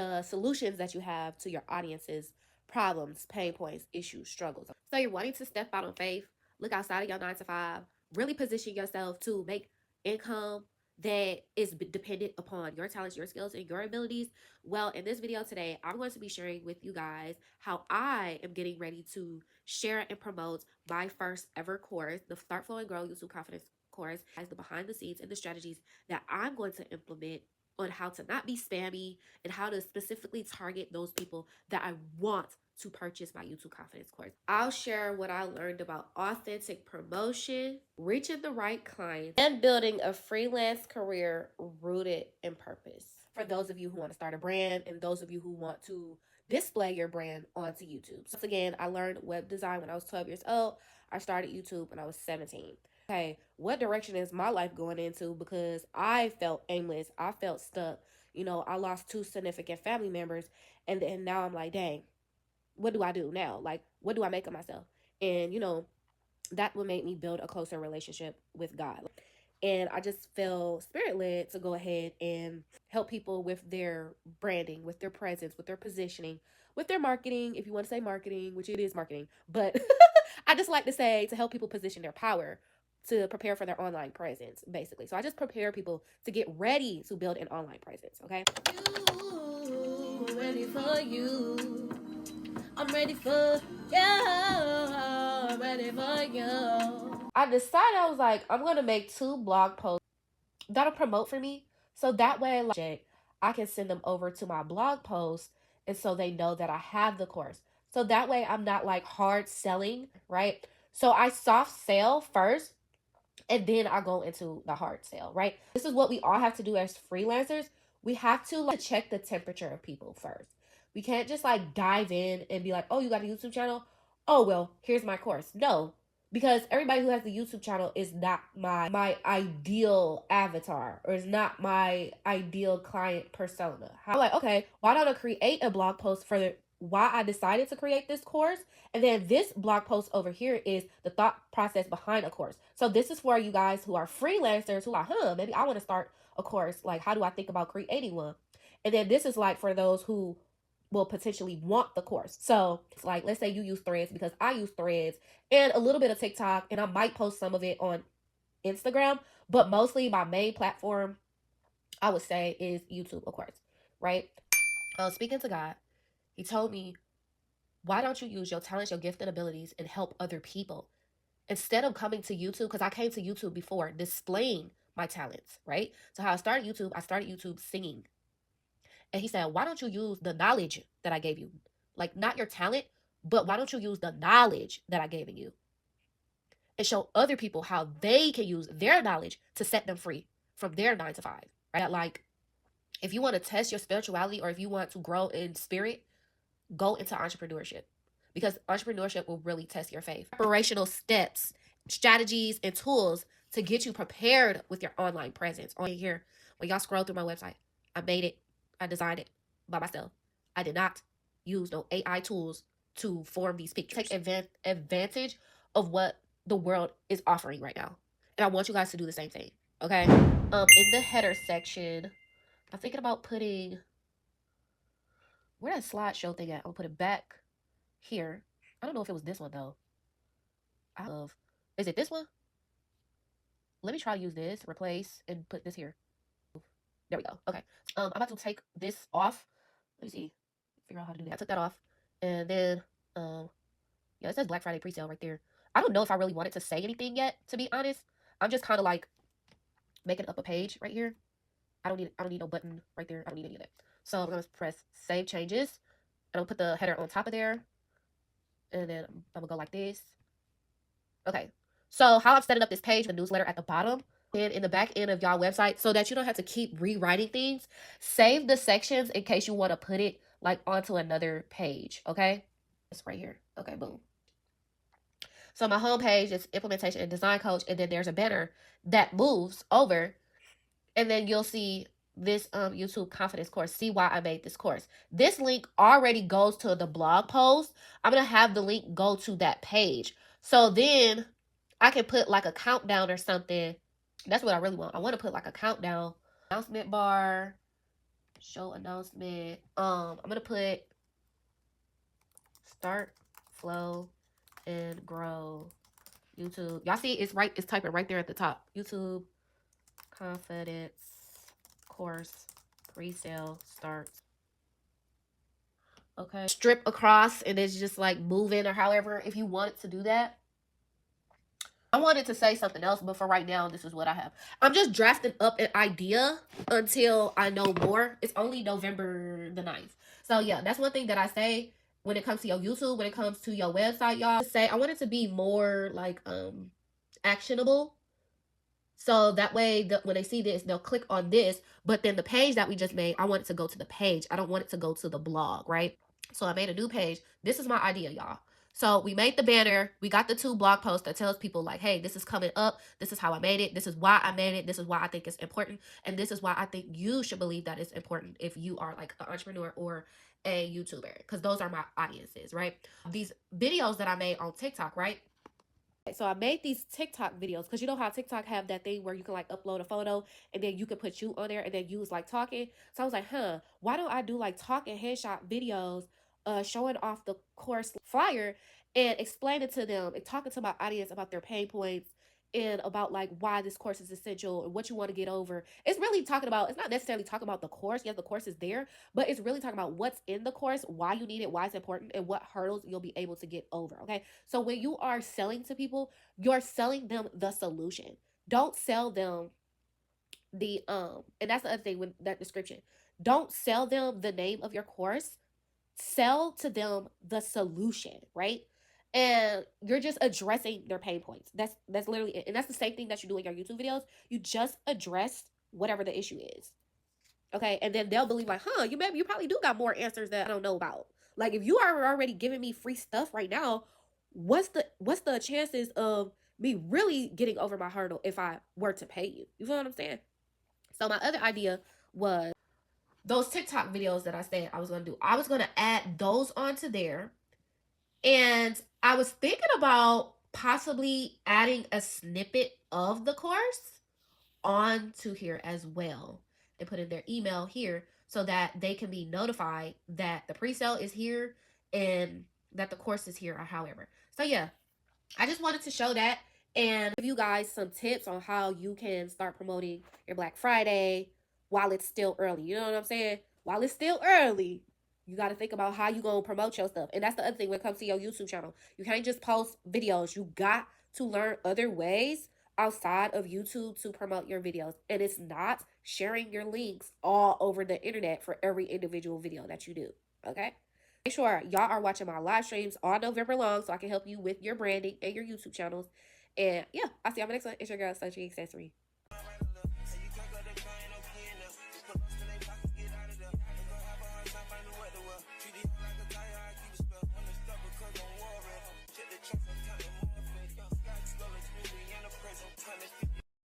the solutions that you have to your audience's problems, pain points, issues, struggles. So you're wanting to step out on faith, look outside of your 9 to 5, really position yourself to make income that is dependent upon your talents, your skills, and your abilities. Well, in this video today, I'm going to be sharing with you guys how I am getting ready to share and promote my first ever course, the Start, Flow, and Grow YouTube Confidence course, as the behind the scenes and the strategies that I'm going to implement on how to not be spammy and how to specifically target those people that I want to purchase my YouTube confidence course. I'll share what I learned about authentic promotion, reaching the right clients, and building a freelance career rooted in purpose. For those of you who want to start a brand and those of you who want to display your brand onto YouTube. So again, I learned web design when I was 12 years old. I started YouTube when I was 17. Okay, what direction is my life going into? Because I felt aimless. I felt stuck. You know, I lost 2 significant family members. And then now I'm like, dang, what do I do now? Like, what do I make of myself? And, you know, that would make me build a closer relationship with God. And I just feel spirit led to go ahead and help people with their branding, with their presence, with their positioning, with their marketing, if you want to say marketing, which it is marketing. But I just like to say to help people position their power to prepare for their online presence, basically. So I just prepare people to get ready to build an online presence, okay? You, ready for you. I'm ready for you. I'm ready for you. I decided I was like, I'm going to make 2 blog posts that'll promote for me. So that way, like, I can send them over to my blog post. And so they know that I have the course. So that way I'm not like hard selling, right? So I soft sell first and then I go into the hard sale, right? This is what we all have to do as freelancers. We have to like check the temperature of people first. We can't just like dive in and be like, oh, you got a YouTube channel? Oh, well, here's my course. No, because everybody who has a YouTube channel is not my ideal avatar or is not my ideal client persona. I'm like, okay, why don't I create a blog post for why I decided to create this course? And then this blog post over here is the thought process behind a course. So this is for you guys who are freelancers who are, maybe I want to start a course. Like, how do I think about creating one? And then this is like for those who will potentially want the course. So it's like, let's say you use Threads, because I use Threads and a little bit of TikTok, and I might post some of it on Instagram, but mostly my main platform, I would say, is YouTube, of course, right? Speaking to God, he told me, why don't you use your talents, your gift and abilities and help other people? Instead of coming to YouTube, because I came to YouTube before displaying my talents, right? So how I started YouTube singing. And he said, why don't you use the knowledge that I gave you? Like, not your talent, but why don't you use the knowledge that I gave you and show other people how they can use their knowledge to set them free from their 9 to 5, right? Like, if you want to test your spirituality or if you want to grow in spirit, go into entrepreneurship, because entrepreneurship will really test your faith. Operational steps, strategies, and tools to get you prepared with your online presence. On here, when y'all scroll through my website, I made it, I designed it by myself. I did not use no AI tools to form these pictures. Take advantage of what the world is offering right now. And I want you guys to do the same thing, okay? In the header section, I'm thinking about putting, where that slideshow thing at? I'll put it back here. I don't know if it was this one though. Is it this one? Let me try to use this, replace, and put this here. There we go. Okay. I'm about to take this off. Let me see. Figure out how to do that. I took that off. And then yeah, it says Black Friday pre-sale right there. I don't know if I really wanted to say anything yet, to be honest. I'm just kind of like making up a page right here. I don't need no button right there. I don't need any of that. So I'm gonna press save changes. And I'll put the header on top of there. And then I'm gonna go like this. Okay. So how I'm setting up this page, the newsletter at the bottom and in the back end of y'all website, so that you don't have to keep rewriting things. Save the sections in case you want to put it like onto another page. Okay. It's right here. Okay, boom. So my home page is implementation and design coach, and then there's a banner that moves over, and then you'll see this YouTube confidence course. See why I made this course. This link already goes to the blog post. I'm gonna have the link go to that page, so then I can put like a countdown or something. That's what I really want. I want to put like a countdown, announcement bar, show announcement. I'm gonna put start, flow, and grow YouTube. Y'all see it's right, it's typing right there at the top. YouTube confidence course pre-sale starts. Okay. Strip across and it's just like moving or however if you wanted to do that. I wanted to say something else, but for right now, this is what I have. I'm just drafting up an idea until I know more. It's only November the 9th. So yeah, that's one thing that I say when it comes to your YouTube, when it comes to your website, y'all. Say I want it to be more like actionable. So that way, when they see this, they'll click on this. But then the page that we just made, I want it to go to the page. I don't want it to go to the blog, right? So I made a new page. This is my idea, y'all. So we made the banner. We got the 2 blog posts that tells people like, hey, this is coming up. This is how I made it. This is why I made it. This is why I think it's important. And this is why I think you should believe that it's important if you are like an entrepreneur or a YouTuber. Because those are my audiences, right? These videos that I made on TikTok, right? So I made these TikTok videos because you know how TikTok have that thing where you can like upload a photo and then you can put you on there and then you was like talking. So I was like, why don't I do like talking headshot videos showing off the course flyer and explaining to them and talking to my audience about their pain points and about like why this course is essential and what you want to get over. It's really talking about, it's not necessarily talking about the course. Yes, the course is there, but it's really talking about what's in the course, why you need it, why it's important, and what hurdles you'll be able to get over. Okay. So when you are selling to people, you're selling them the solution. Don't sell them the and that's the other thing with that description. Don't sell them the name of your course. Sell to them the solution, right? And you're just addressing their pain points. That's literally it. And that's the same thing that you do in your YouTube videos. You just address whatever the issue is. Okay, and then they'll believe like, you probably do got more answers that I don't know about. Like if you are already giving me free stuff right now, what's the chances of me really getting over my hurdle if I were to pay you? You feel what I'm saying? So my other idea was those TikTok videos that I said I was gonna do. I was gonna add those onto there, and I was thinking about possibly adding a snippet of the course onto here as well and put in their email here so that they can be notified that the pre-sale is here and that the course is here or however. So yeah, I just wanted to show that and give you guys some tips on how you can start promoting your Black Friday while it's still early. You know what I'm saying? While it's still early, you got to think about how you going to promote your stuff. And that's the other thing when it comes to your YouTube channel. You can't just post videos. You got to learn other ways outside of YouTube to promote your videos. And it's not sharing your links all over the internet for every individual video that you do. Okay? Make sure y'all are watching my live streams all November long so I can help you with your branding and your YouTube channels. And yeah, I'll see y'all next one. It's your girl, Sunshine Accessory.